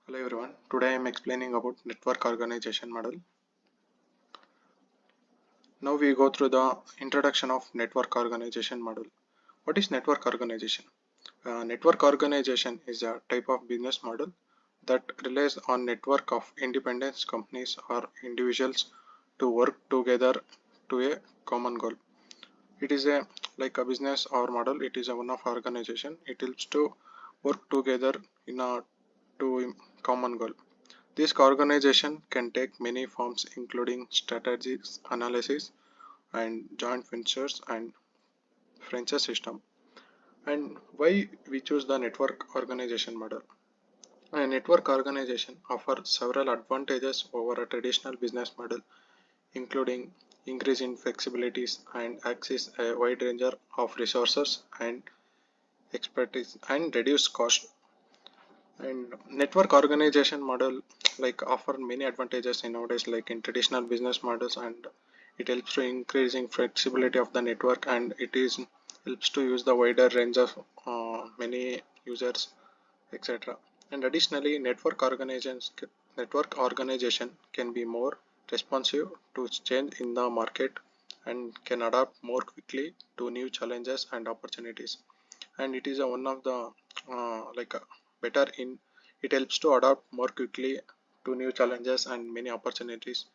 Hello everyone. Today I am explaining about network organization model. Now we go through the introduction of network organization model. What is network organization? Network organization is a type of business model that relies on network of independent companies or individuals to work together to a common goal. It is a like a business or model. It is a one of organization. It helps to work together in a to common goal. This organization can take many forms including strategies, analysis, and joint ventures and franchise system. And why we choose the network organization model? A network organization offers several advantages over a traditional business model, including increase in flexibilities and access a wide range of resources and expertise and reduce cost. And network organization model like offer many advantages in nowadays like in traditional business models, and it helps to increasing flexibility of the network, and it is helps to use the wider range of many users, etc. And additionally, network organization can be more responsive to change in the market and can adapt more quickly to new challenges and opportunities. And it is a one of the better in it helps to adapt more quickly to new challenges and many opportunities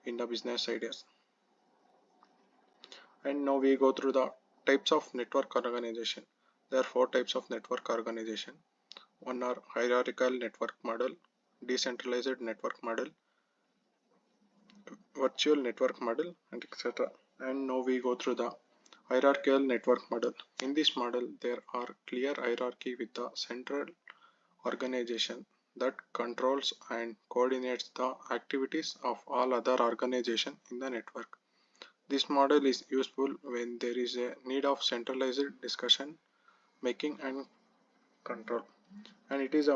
in the business ideas. And now we go through the types of network organization. There are four types of network organization. One are hierarchical network model, decentralized network model, virtual network model, and etc. And now we go through the hierarchical network model. In this model there are clear hierarchy with the central organization that controls and coordinates the activities of all other organizations in the network. This model is useful when there is a need of centralized discussion, making and control. And it is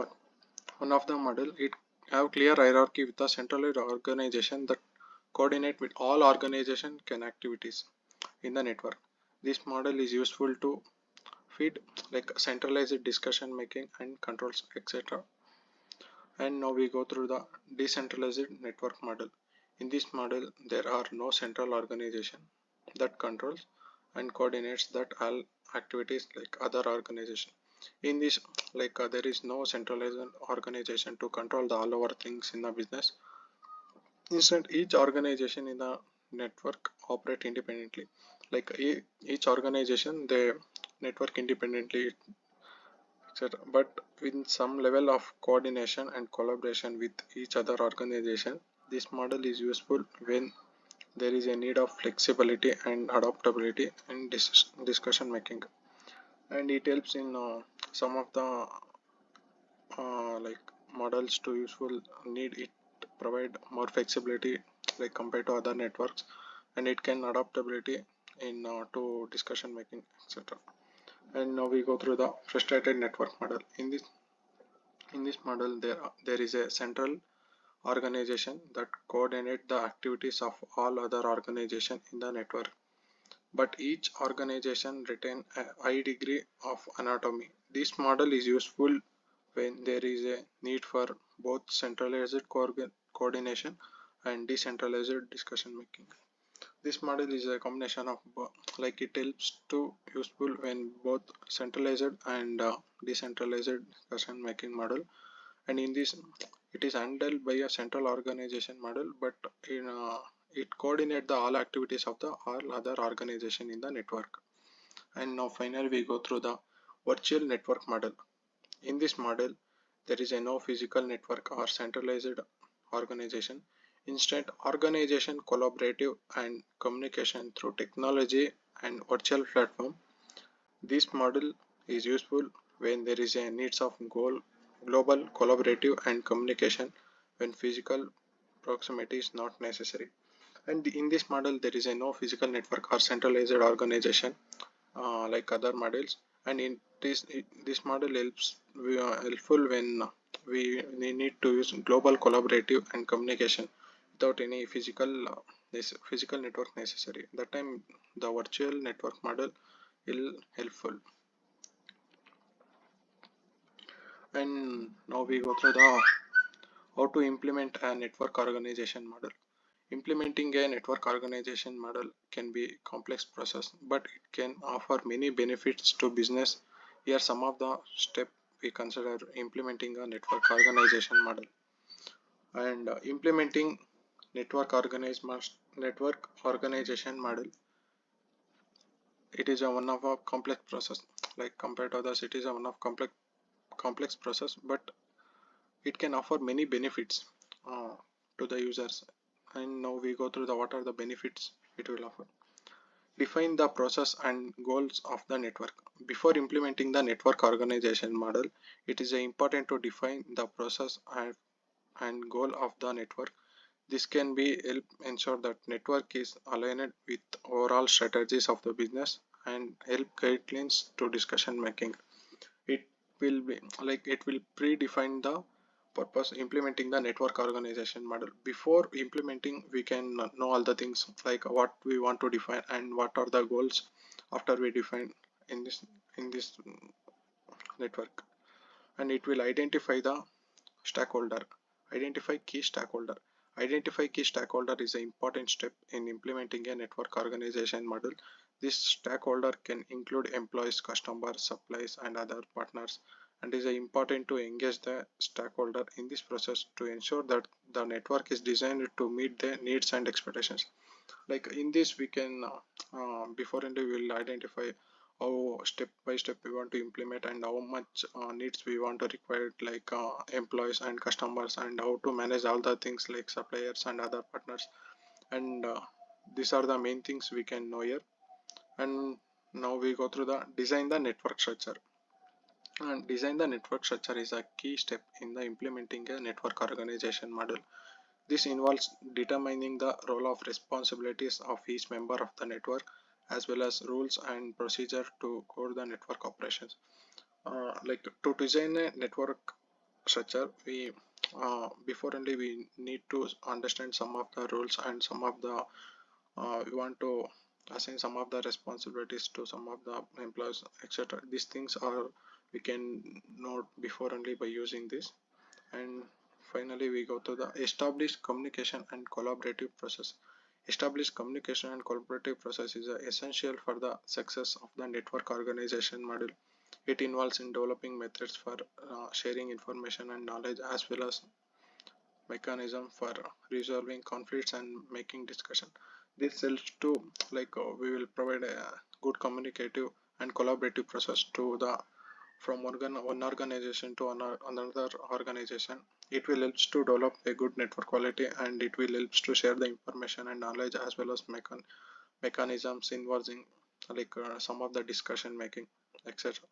one of the model. It have clear hierarchy with a centralized organization that coordinate with all organization can activities in the network. This model is useful to feed like centralized discussion making and controls, etc. And now we go through the decentralized network model. In this model, there are no central organization that controls and coordinates that all activities like other organization. In this, there is no centralized organization to control the all over things in the business. Instead, each organization in the network operate independently. Each organization, they network independently, etc. But with some level of coordination and collaboration with each other organization. This model is useful when there is a need of flexibility and adaptability and discussion making. And it helps in some of the models to useful need it provide more flexibility like compared to other networks, and it can adaptability in to discussion making, etc. And now we go through the frustrated network model. In this model, there is a central organization that coordinate the activities of all other organizations in the network. But each organization retain a high degree of autonomy. This model is useful when there is a need for both centralized coordination and decentralized discussion making. This model is a combination of it helps to useful when both centralized and decentralized discussion making model. And in this, it is handled by a central organization model, but it coordinate the all activities of the all other organization in the network. And now finally we go through the virtual network model. In this model, there is a no physical network or centralized organization. Instead, organization collaborative and communication through technology and virtual platform. This model is useful when there is a needs of global collaborative and communication when physical proximity is not necessary. And in this model, there is a no physical network or centralized organization like other models. And in this model helpful when we need to use global collaborative and communication without any physical network necessary. That time the virtual network model will helpful. And now we go through the how to implement a network organization model. Implementing a network organization model can be a complex process, but it can offer many benefits to business. Here are some of the steps we consider implementing a network organization model. And implementing network organization model, it is a one of a complex process. Like compared to others, it is a one of complex process, but it can offer many benefits to the users. And now we go through the what are the benefits it will offer. Define the process and goals of the network. Before implementing the network organization model, it is important to define the process and goal of the network. This can be help ensure that network is aligned with overall strategies of the business and help guidelines to discussion making. It will be like it will predefine the purpose implementing the network organization model. Before implementing, we can know all the things like what we want to define and what are the goals after we define in this network. And it will identify the stakeholder. Identify key stakeholder. Identify key stakeholder is an important step in implementing a network organization model. This stakeholder can include employees, customers, suppliers, and other partners, and is important to engage the stakeholder in this process to ensure that the network is designed to meet their needs and expectations. Like in this we can before and we will identify how step by step we want to implement and how much needs we want to require, like employees and customers, and how to manage all the things like suppliers and other partners. And these are the main things we can know here. And now we go through the design the network structure. And design the network structure is a key step in the implementing a network organization model. This involves determining the role of responsibilities of each member of the network, as well as rules and procedure to code the network operations. Like to design a network structure, we before only we need to understand some of the rules and some of the we want to assign some of the responsibilities to some of the employees, etc. These things are we can know before only by using this. And finally we go to the established communication and collaborative process. Established communication and collaborative process is essential for the success of the network organization model. It involves in developing methods for sharing information and knowledge, as well as mechanism for resolving conflicts and making discussion. This helps to like we will provide a good communicative and collaborative process to the from one organization to another organization. It will helps to develop a good network quality, and it will helps to share the information and knowledge, as well as mechanisms involving like some of the discussion making, etc.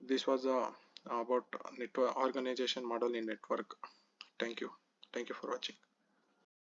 This was about network organization model in network. Thank you. Thank you for watching.